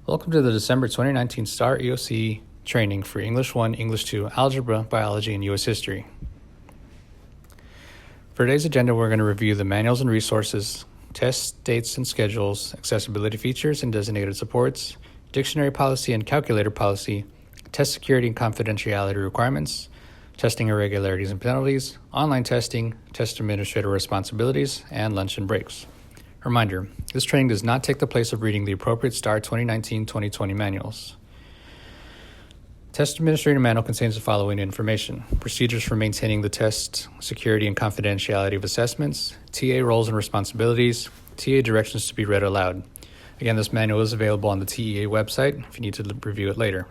Welcome to the December 2019 STAAR EOC training for English 1, English 2, Algebra, Biology, and U.S. History. For today's agenda, we're going to review the manuals and resources, test dates and schedules, accessibility features and designated supports, dictionary policy and calculator policy, test security and confidentiality requirements, testing irregularities and penalties, online testing, test administrator responsibilities, and lunch and breaks. Reminder, this training does not take the place of reading the appropriate STAAR 2019-2020 manuals. Test Administrator Manual contains the following information: procedures for maintaining the test, security and confidentiality of assessments, TA roles and responsibilities, TA directions to be read aloud. Again, this manual is available on the TEA website if you need to review it later.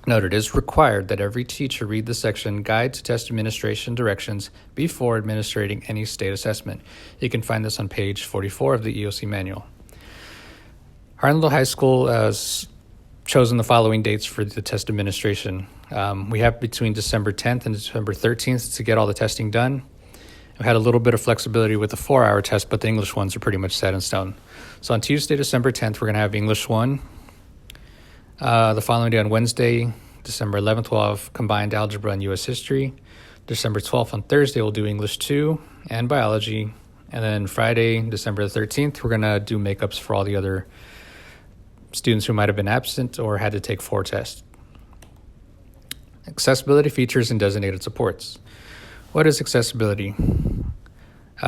Note, it is required that every teacher read the section Guide to Test Administration Directions before administrating any state assessment. You can find this on page 44 of the EOC manual. Harlandale High School has chosen the following dates for the test administration. We have between December 10th and December 13th to get all the testing done. I've had a little bit of flexibility with the 4-hour test, but the English ones are pretty much set in stone. So on Tuesday, December 10th, we're going to have English 1. The following day on Wednesday, December 11th, we'll have combined algebra and U.S. history. December 12th on Thursday, we'll do English 2 and biology. And then Friday, December 13th, we're going to do makeups for all the other students who might have been absent or had to take 4 tests. Accessibility features and designated supports. What is accessibility?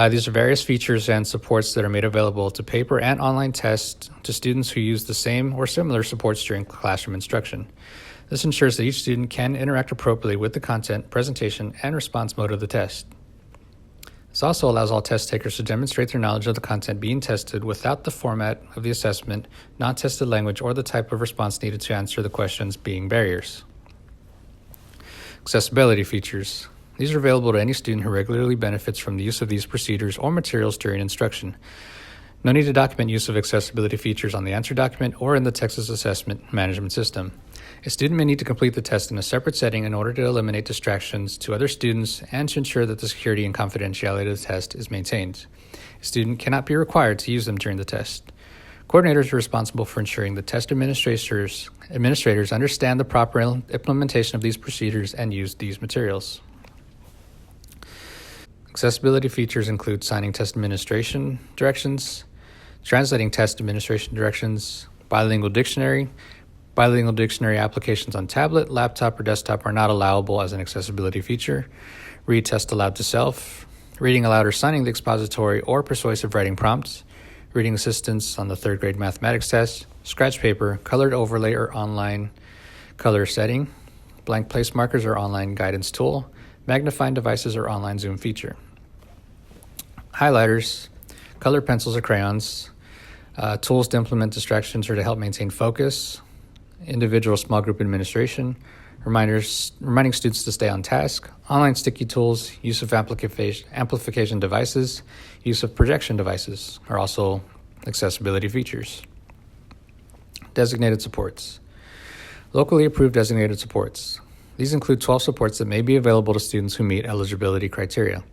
These are various features and supports that are made available to paper and online tests to students who use the same or similar supports during classroom instruction. This ensures that each student can interact appropriately with the content, presentation, and response mode of the test. This also allows all test takers to demonstrate their knowledge of the content being tested without the format of the assessment, non-tested language, or the type of response needed to answer the questions being barriers. Accessibility features. These are available to any student who regularly benefits from the use of these procedures or materials during instruction. No need to document use of accessibility features on the answer document or in the Texas Assessment Management System. A student may need to complete the test in a separate setting in order to eliminate distractions to other students and to ensure that the security and confidentiality of the test is maintained. A student cannot be required to use them during the test. Coordinators are responsible for ensuring that test administrators understand the proper implementation of these procedures and use these materials. Accessibility features include signing test administration directions, translating test administration directions, bilingual dictionary. Bilingual dictionary applications on tablet, laptop, or desktop are not allowable as an accessibility feature. Read test aloud to self. Reading aloud or signing the expository or persuasive writing prompts. Reading assistance on the 3rd grade mathematics test. Scratch paper, colored overlay or online color setting. Blank place markers or online guidance tool. Magnifying devices or online zoom feature. Highlighters, colored pencils or crayons. Tools to implement distractions or to help maintain focus. Individual small group administration, reminding students to stay on task, online sticky tools, use of amplification devices, use of projection devices are also accessibility features. Designated supports. Locally approved designated supports. These include 12 supports that may be available to students who meet eligibility criteria.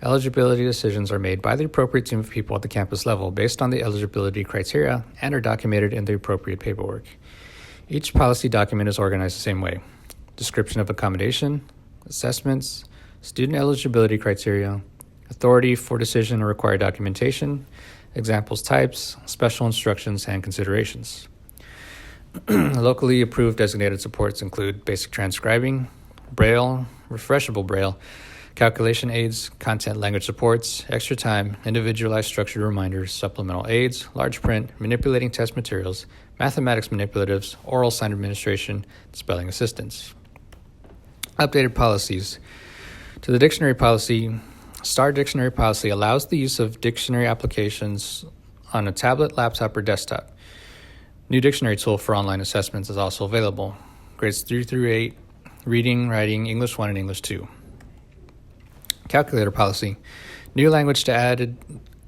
Eligibility decisions are made by the appropriate team of people at the campus level based on the eligibility criteria and are documented in the appropriate paperwork. Each policy document is organized the same way: description of accommodation, assessments, student eligibility criteria, authority for decision or required documentation, examples types, special instructions, and considerations. Locally approved designated supports include basic transcribing, Braille, refreshable Braille, calculation aids, content language supports, extra time, individualized structured reminders, supplemental aids, large print, manipulating test materials, mathematics manipulatives, oral sign administration, spelling assistance. Updated policies. To the dictionary policy, STAAR dictionary policy allows the use of dictionary applications on a tablet, laptop, or desktop. New dictionary tool for online assessments is also available. Grades 3 through 8, reading, writing, English 1 and English 2. Calculator policy. New language added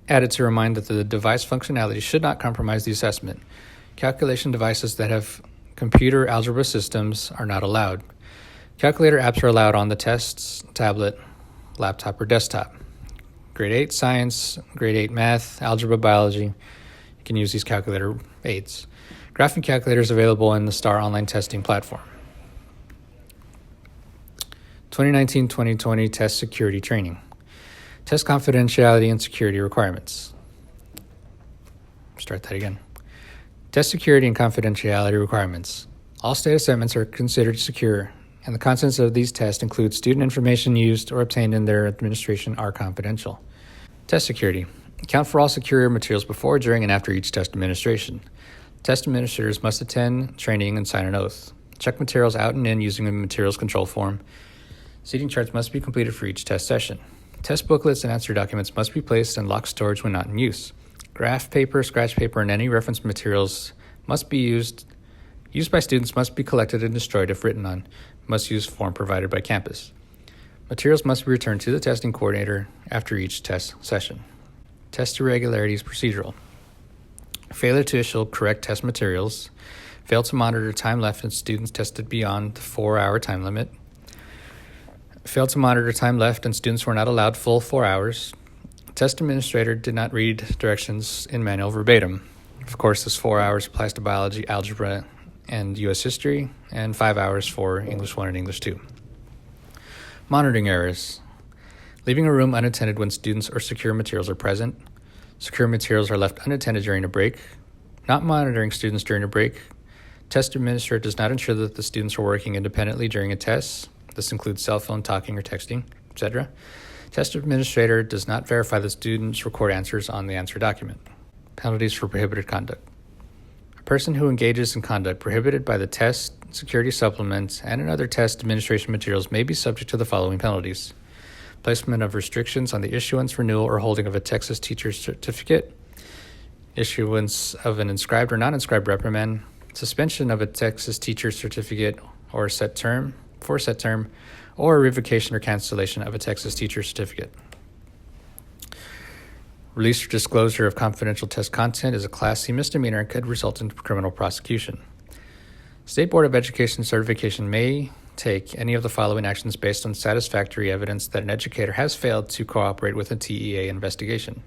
to remind that the device functionality should not compromise the assessment. Calculation devices that have computer algebra systems are not allowed. Calculator apps are allowed on the tests, tablet, laptop, or desktop. Grade 8 science, grade 8 math, algebra, biology. You can use these calculator aids. Graphing calculators available in the STAAR online testing platform. 2019-2020 test security training. Test confidentiality and security requirements. Start that again. Test security and confidentiality requirements. All state assessments are considered secure, and the contents of these tests include student information used or obtained in their administration are confidential. Test security. Account for all secure materials before, during, and after each test administration. Test administrators must attend training and sign an oath. Check materials out and in using a materials control form. Seating charts must be completed for each test session. Test booklets and answer documents must be placed in locked storage when not in use. Graph paper, scratch paper, and any reference materials must be used by students must be collected and destroyed if written on must-use form provided by campus. Materials must be returned to the testing coordinator after each test session. Test irregularities procedural. Failure to issue correct test materials. Fail to monitor time left in students tested beyond the 4-hour time limit. Failed to monitor time left and students were not allowed full 4 hours. Test administrator did not read directions in manual verbatim. Of course, this 4 hours applies to biology, algebra, and U.S. history, and 5 hours for English 1 and English 2. Monitoring errors. Leaving a room unattended when students or secure materials are present. Secure materials are left unattended during a break. Not monitoring students during a break. Test administrator does not ensure that the students are working independently during a test. This includes cell phone, talking, or texting, etc. Test administrator does not verify that students record answers on the answer document. Penalties for prohibited conduct. A person who engages in conduct prohibited by the test, security supplements, and in other test administration materials may be subject to the following penalties. Placement of restrictions on the issuance, renewal, or holding of a Texas teacher's certificate. Issuance of an inscribed or non-inscribed reprimand. Suspension of a Texas teacher's certificate or set term, or revocation or cancellation of a Texas teacher's certificate. Release or disclosure of confidential test content is a Class C misdemeanor and could result in criminal prosecution. State Board of Education certification may take any of the following actions based on satisfactory evidence that an educator has failed to cooperate with a TEA investigation.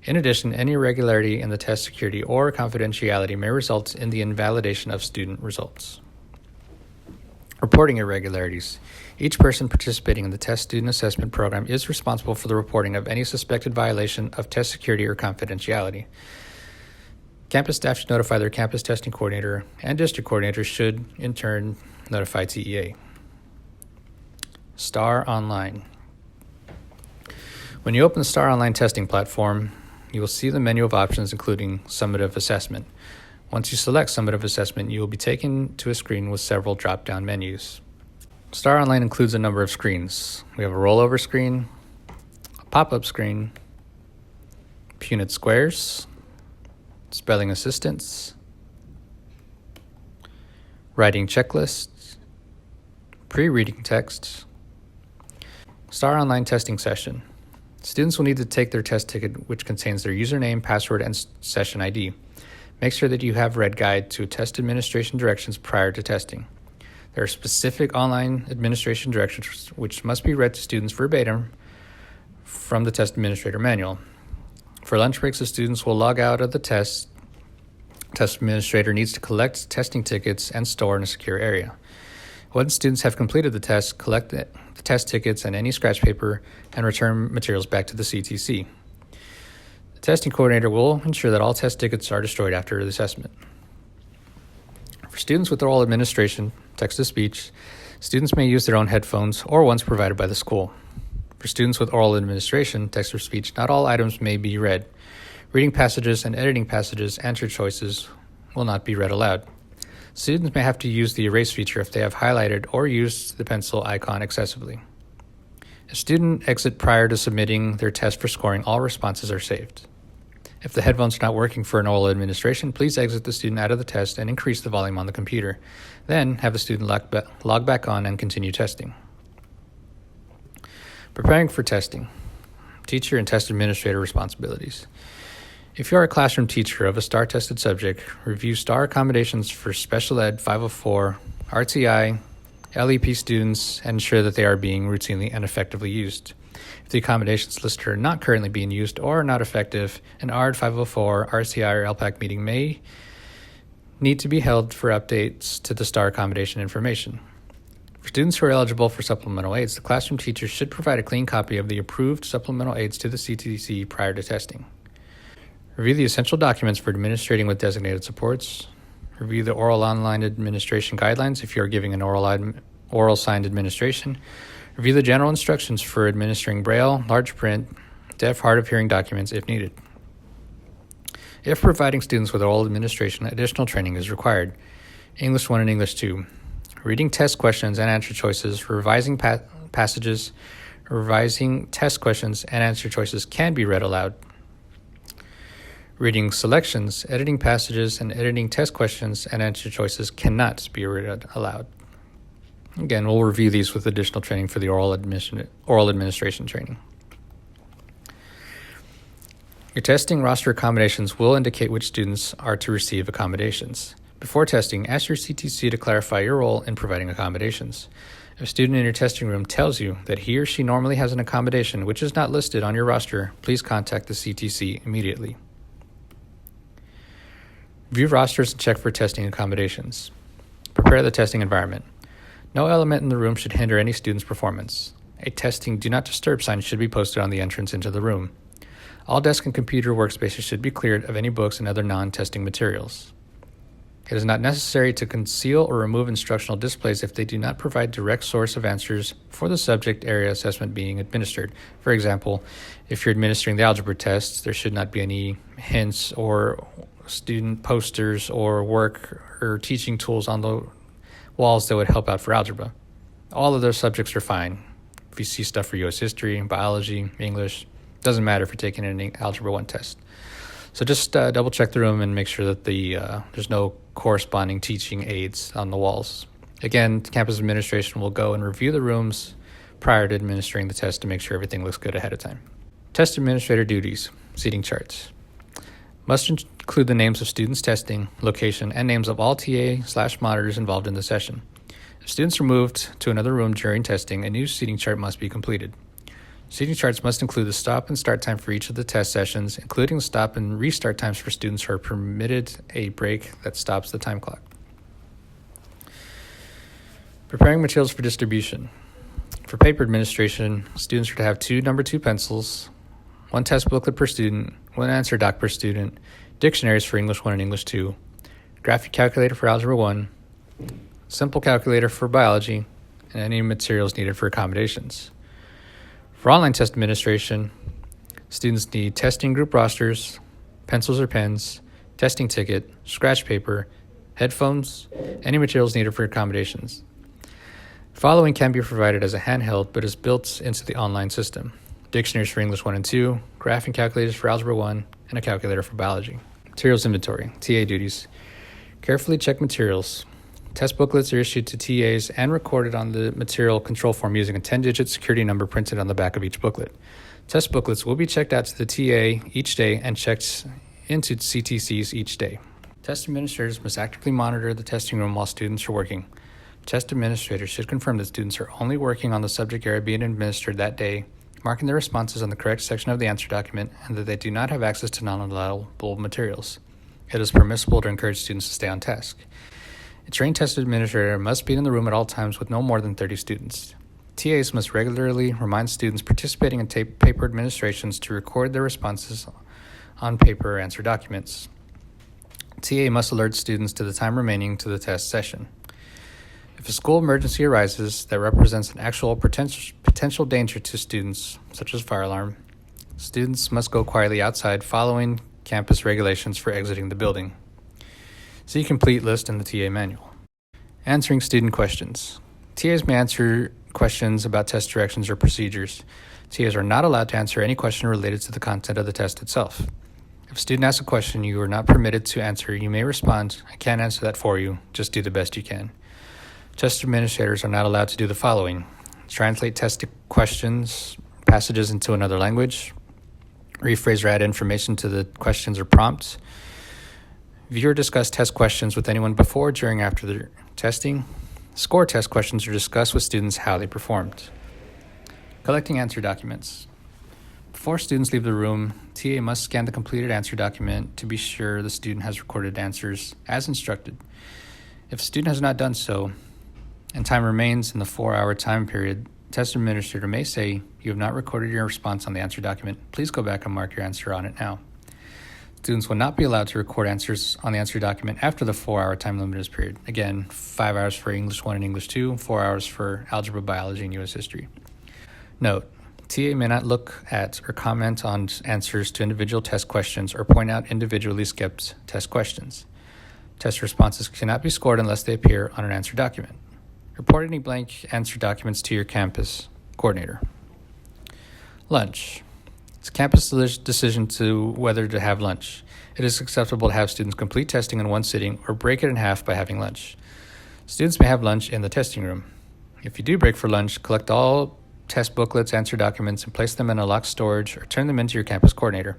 In addition, any irregularity in the test security or confidentiality may result in the invalidation of student results. Reporting irregularities. Each person participating in the test student assessment program is responsible for the reporting of any suspected violation of test security or confidentiality. Campus staff should notify their campus testing coordinator, and district coordinators should, in turn, notify TEA. STAAR Online. When you open the STAAR Online testing platform, you will see the menu of options including summative assessment. Once you select summative assessment, you will be taken to a screen with several drop-down menus. STAAR Online includes a number of screens. We have a rollover screen, a pop-up screen, Punnett squares, spelling assistance, writing checklists, pre-reading text, STAAR Online testing session. Students will need to take their test ticket, which contains their username, password, and session ID. Make sure that you have read guide to test administration directions prior to testing. There are specific online administration directions which must be read to students verbatim from the test administrator manual. For lunch breaks, the students will log out of the test. Test administrator needs to collect testing tickets and store in a secure area. Once students have completed the test, collect the test tickets and any scratch paper and return materials back to the CTC. The testing coordinator will ensure that all test tickets are destroyed after the assessment. For students with oral administration, text-to-speech, students may use their own headphones or ones provided by the school. For students with oral administration, text-to-speech, not all items may be read. Reading passages and editing passages, answer choices will not be read aloud. Students may have to use the erase feature if they have highlighted or used the pencil icon excessively. If students exit prior to submitting their test for scoring, all responses are saved. If the headphones are not working for an oral administration, please exit the student out of the test and increase the volume on the computer. Then have the student log back on and continue testing. Preparing for testing. Teacher and test administrator responsibilities. If you are a classroom teacher of a STAAR tested subject, review STAAR accommodations for Special Ed 504, RTI, LEP students, and ensure that they are being routinely and effectively used. If the accommodations listed are not currently being used or are not effective, an ARD 504, RCI, or LPAC meeting may need to be held for updates to the STAAR accommodation information. For students who are eligible for supplemental aids, the classroom teacher should provide a clean copy of the approved supplemental aids to the CTC prior to testing. Review the essential documents for administrating with designated supports. Review the oral online administration guidelines if you are giving an oral signed administration. Review the general instructions for administering Braille, large print, deaf, hard of hearing documents if needed. If providing students with oral administration, additional training is required. English 1 and English 2. Reading test questions and answer choices, revising passages, revising test questions and answer choices can be read aloud. Reading selections, editing passages, and editing test questions and answer choices cannot be read aloud. Again, we'll review these with additional training for the oral administration training. Your testing roster accommodations will indicate which students are to receive accommodations. Before testing, ask your CTC to clarify your role in providing accommodations. If a student in your testing room tells you that he or she normally has an accommodation which is not listed on your roster, please contact the CTC immediately. View rosters and check for testing accommodations. Prepare the testing environment. No element in the room should hinder any student's performance. A testing do not disturb sign should be posted on the entrance into the room. All desk and computer workspaces should be cleared of any books and other non-testing materials. It is not necessary to conceal or remove instructional displays if they do not provide direct source of answers for the subject area assessment being administered. For example, if you're administering the algebra tests, there should not be any hints or student posters or work or teaching tools on the walls that would help out for algebra. All of those subjects are fine. If you see stuff for U.S. history, biology, English, doesn't matter if you're taking an Algebra 1 test. So just double check the room and make sure that there's no corresponding teaching aids on the walls. Again, campus administration will go and review the rooms prior to administering the test to make sure everything looks good ahead of time. Test administrator duties, seating charts. Must include the names of students testing, location, and names of all TA/monitors involved in the session. If students are moved to another room during testing, a new seating chart must be completed. Seating charts must include the stop and start time for each of the test sessions, including the stop and restart times for students who are permitted a break that stops the time clock. Preparing materials for distribution. For paper administration, students are to have 2 number 2 pencils, 1 test booklet per student, 1 answer doc per student, dictionaries for English 1 and English 2, graphic calculator for Algebra 1, simple calculator for biology, and any materials needed for accommodations. For online test administration, students need testing group rosters, pencils or pens, testing ticket, scratch paper, headphones, any materials needed for accommodations. Following can be provided as a handheld but is built into the online system. Dictionaries for English 1 and 2, graphing calculators for Algebra 1, and a calculator for biology. Materials inventory, TA duties. Carefully check materials. Test booklets are issued to TAs and recorded on the material control form using a 10-digit security number printed on the back of each booklet. Test booklets will be checked out to the TA each day and checked into CTCs each day. Test administrators must actively monitor the testing room while students are working. Test administrators should confirm that students are only working on the subject area being administered that day, marking their responses on the correct section of the answer document, and that they do not have access to non-allowable materials. It is permissible to encourage students to stay on task. A trained test administrator must be in the room at all times with no more than 30 students. TAs must regularly remind students participating in paper administrations to record their responses on paper or answer documents. TA must alert students to the time remaining to the test session. If a school emergency arises that represents an actual potential danger to students, such as fire alarm, students must go quietly outside following campus regulations for exiting the building. See complete list in the TA manual. Answering student questions. TAs may answer questions about test directions or procedures. TAs are not allowed to answer any question related to the content of the test itself. If a student asks a question you are not permitted to answer, you may respond, "I can't answer that for you, just do the best you can." Test administrators are not allowed to do the following: translate test questions, passages into another language, rephrase or add information to the questions or prompts, view or discuss test questions with anyone before, during, after the testing, score test questions or discuss with students how they performed. Collecting answer documents. Before students leave the room, TA must scan the completed answer document to be sure the student has recorded answers as instructed. If a student has not done so, and time remains in the 4-hour time period, the test administrator may say, "You have not recorded your response on the answer document. Please go back and mark your answer on it now." Students will not be allowed to record answers on the answer document after the 4-hour time limit is period. Again, 5 hours for English 1 and English 2, 4 hours for Algebra, Biology, and U.S. History. Note, TA may not look at or comment on answers to individual test questions or point out individually skipped test questions. Test responses cannot be scored unless they appear on an answer document. Report any blank answer documents to your campus coordinator. Lunch. It's campus decision to whether to have lunch. It is acceptable to have students complete testing in one sitting or break it in half by having lunch. Students may have lunch in the testing room. If you do break for lunch, collect all test booklets, answer documents, and place them in a locked storage or turn them into your campus coordinator.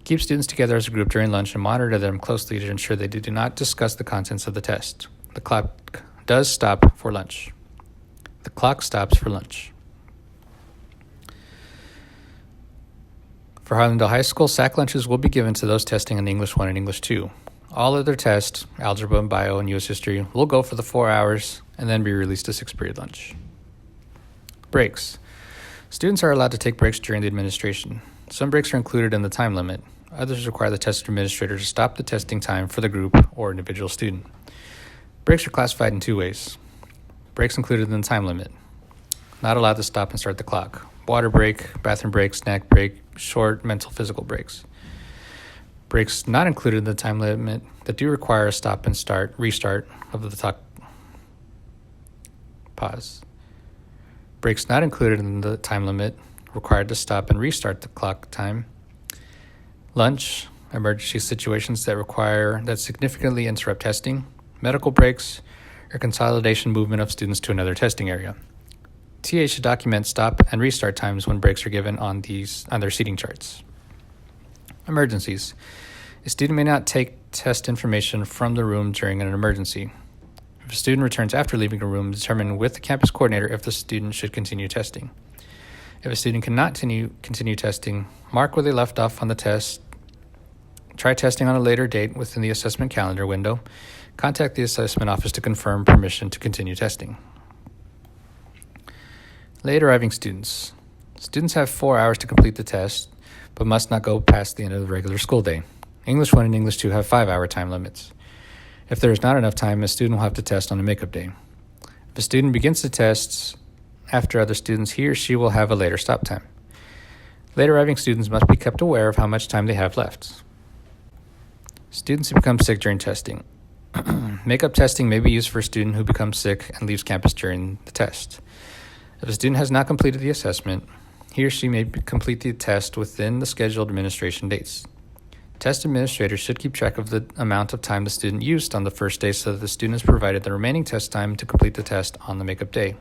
Keep students together as a group during lunch and monitor them closely to ensure they do not discuss the contents of the test. The clock does stop for lunch. The clock stops for lunch. For Harlandale High School, SAC lunches will be given to those testing in English 1 and English 2. All other tests, Algebra, Bio, and U.S. History, will go for the 4 hours and then be released to 6-period lunch. Breaks. Students are allowed to take breaks during the administration. Some breaks are included in the time limit. Others require the test administrator to stop the testing time for the group or individual student. Breaks are classified in 2 ways. Breaks included in the time limit. Not allowed to stop and start the clock. Water break, bathroom break, snack break, short mental physical breaks. Breaks not included in the time limit that do require a stop and restart of the clock. Pause. Breaks not included in the time limit required to stop and restart the clock time. Lunch, emergency situations that significantly interrupt testing, medical breaks, or consolidation movement of students to another testing area. TA should document stop and restart times when breaks are given on their seating charts. Emergencies. A student may not take test information from the room during an emergency. If a student returns after leaving a room, determine with the campus coordinator if the student should continue testing. If a student cannot continue testing, mark where they left off on the test. Try testing on a later date within the assessment calendar window. Contact the assessment office to confirm permission to continue testing. Late arriving students. Students have 4 hours to complete the test, but must not go past the end of the regular school day. English 1 and English 2 have 5-hour time limits. If there is not enough time, a student will have to test on a makeup day. If a student begins to test after other students, he or she will have a later stop time. Late arriving students must be kept aware of how much time they have left. Students who become sick during testing. Makeup testing may be used for a student who becomes sick and leaves campus during the test. If a student has not completed the assessment, he or she may complete the test within the scheduled administration dates. Test administrators should keep track of the amount of time the student used on the first day so that the student is provided the remaining test time to complete the test on the makeup day.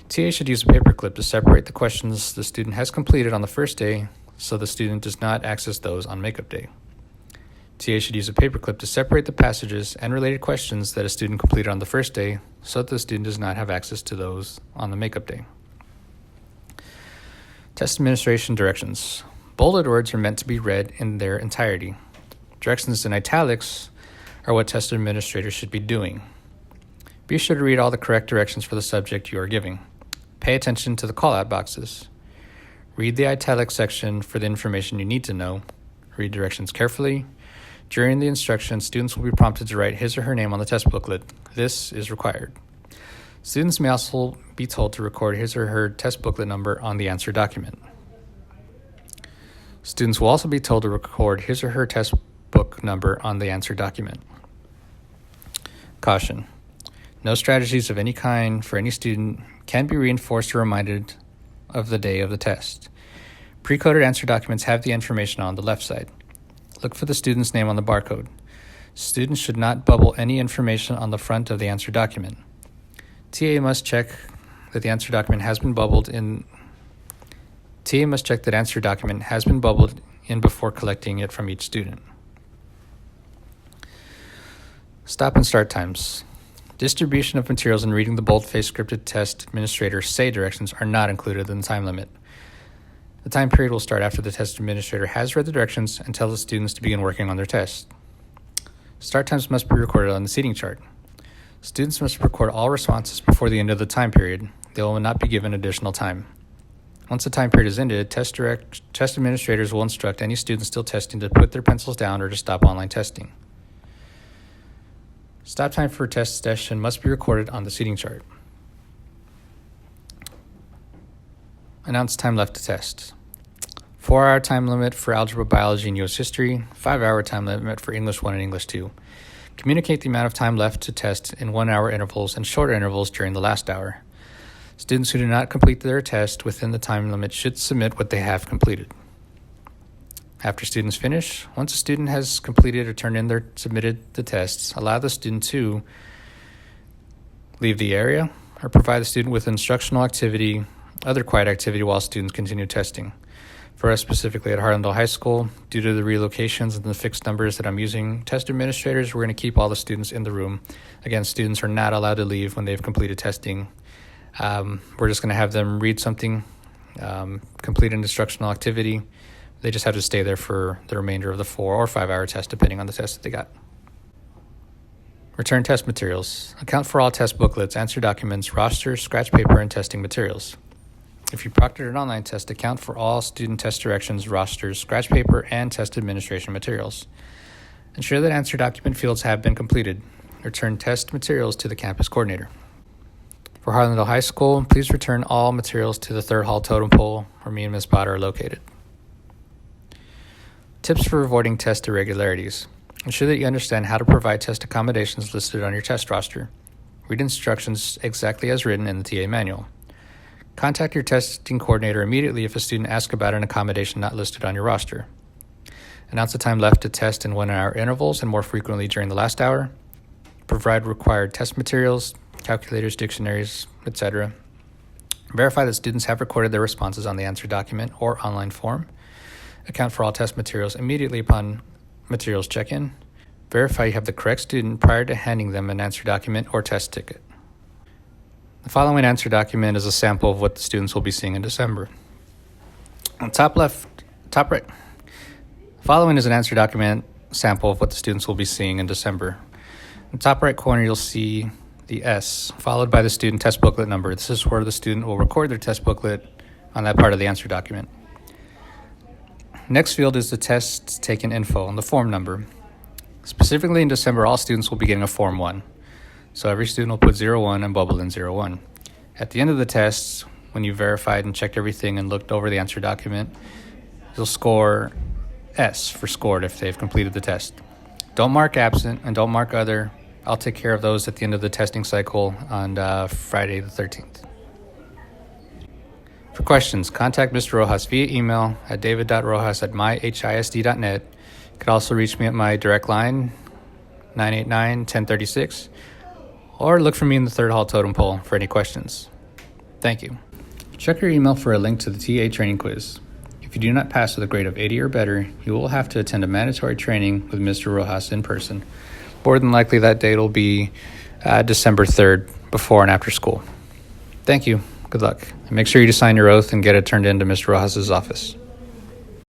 TA should use a paperclip to separate the questions the student has completed on the first day so the student does not access those on makeup day. TA should use a paperclip to separate the passages and related questions that a student completed on the first day so that the student does not have access to those on the makeup day. Test administration directions. Bolded words are meant to be read in their entirety. Directions in italics are what test administrators should be doing. Be sure to read all the correct directions for the subject you are giving. Pay attention to the call-out boxes. Read the italic section for the information you need to know. Read directions carefully. During the instruction, students will be prompted to write his or her name on the test booklet. This is required. Students may also be told to record his or her test booklet number on the answer document. Students will also be told to record his or her test book number on the answer document. Caution. No strategies of any kind for any student can be reinforced or reminded of the day of the test. Pre-coded answer documents have the information on the left side. Look for the student's name on the barcode. Students should not bubble any information on the front of the answer document. TA must check that the answer document has been bubbled in. TA must check that answer document has been bubbled in before collecting it from each student. Stop and start times. Distribution of materials and reading the bold-faced scripted test administrator say directions are not included in the time limit. The time period will start after the test administrator has read the directions and tells the students to begin working on their test. Start times must be recorded on the seating chart. Students must record all responses before the end of the time period. They will not be given additional time. Once the time period is ended, test administrators will instruct any students still testing to put their pencils down or to stop online testing. Stop time for test session must be recorded on the seating chart. Announce time left to test. 4-hour time limit for algebra, biology, and U.S. history. 5-hour time limit for English 1 and English 2. Communicate the amount of time left to test in 1-hour intervals and shorter intervals during the last hour. Students who do not complete their test within the time limit should submit what they have completed. After students finish, once a student has completed or turned in their submitted the tests, allow the student to leave the area or provide the student with instructional activity, other quiet activity while students continue testing. For us specifically at Harlandale High School, due to the relocations and the fixed numbers that I'm using, test administrators, we're going to keep all the students in the room. Again, students are not allowed to leave when they've completed testing. We're just going to have them read something, complete an instructional activity. They just have to stay there for the remainder of the 4 or 5-hour test, depending on the test that they got. Return test materials. Account for all test booklets, answer documents, rosters, scratch paper, and testing materials. If you proctored an online test, account for all student test directions, rosters, scratch paper, and test administration materials. Ensure that answer document fields have been completed. Return test materials to the campus coordinator. For Harlandale High School, please return all materials to the third hall totem pole where me and Ms. Potter are located. Tips for avoiding test irregularities. Ensure that you understand how to provide test accommodations listed on your test roster. Read instructions exactly as written in the TA manual. Contact your testing coordinator immediately if a student asks about an accommodation not listed on your roster. Announce the time left to test in 1-hour intervals and more frequently during the last hour. Provide required test materials, calculators, dictionaries, etc. Verify that students have recorded their responses on the answer document or online form. Account for all test materials immediately upon materials check-in. Verify you have the correct student prior to handing them an answer document or test ticket. The following answer document is a sample of what the students will be seeing in December. On top right. Following is an answer document sample of what the students will be seeing in December. In the top right corner, you'll see the S, followed by the student test booklet number. This is where the student will record their test booklet on that part of the answer document. Next field is the test taken info and the form number. Specifically in December, all students will be getting a Form 1. So every student will put 01 and bubble in 01. At the end of the test, when you verified and checked everything and looked over the answer document, you'll score S for scored if they've completed the test. Don't mark absent and don't mark other. I'll take care of those at the end of the testing cycle on Friday the 13th. For questions, contact Mr. Rojas via email at david.rojas@myhisd.net. You can also reach me at my direct line, 989-1036, or look for me in the third hall totem pole for any questions. Thank you. Check your email for a link to the TA training quiz. If you do not pass with a grade of 80 or better, you will have to attend a mandatory training with Mr. Rojas in person. More than likely that date will be December 3rd, before and after school. Thank you. Good luck. And make sure you sign your oath and get it turned into Mr. Rojas' office.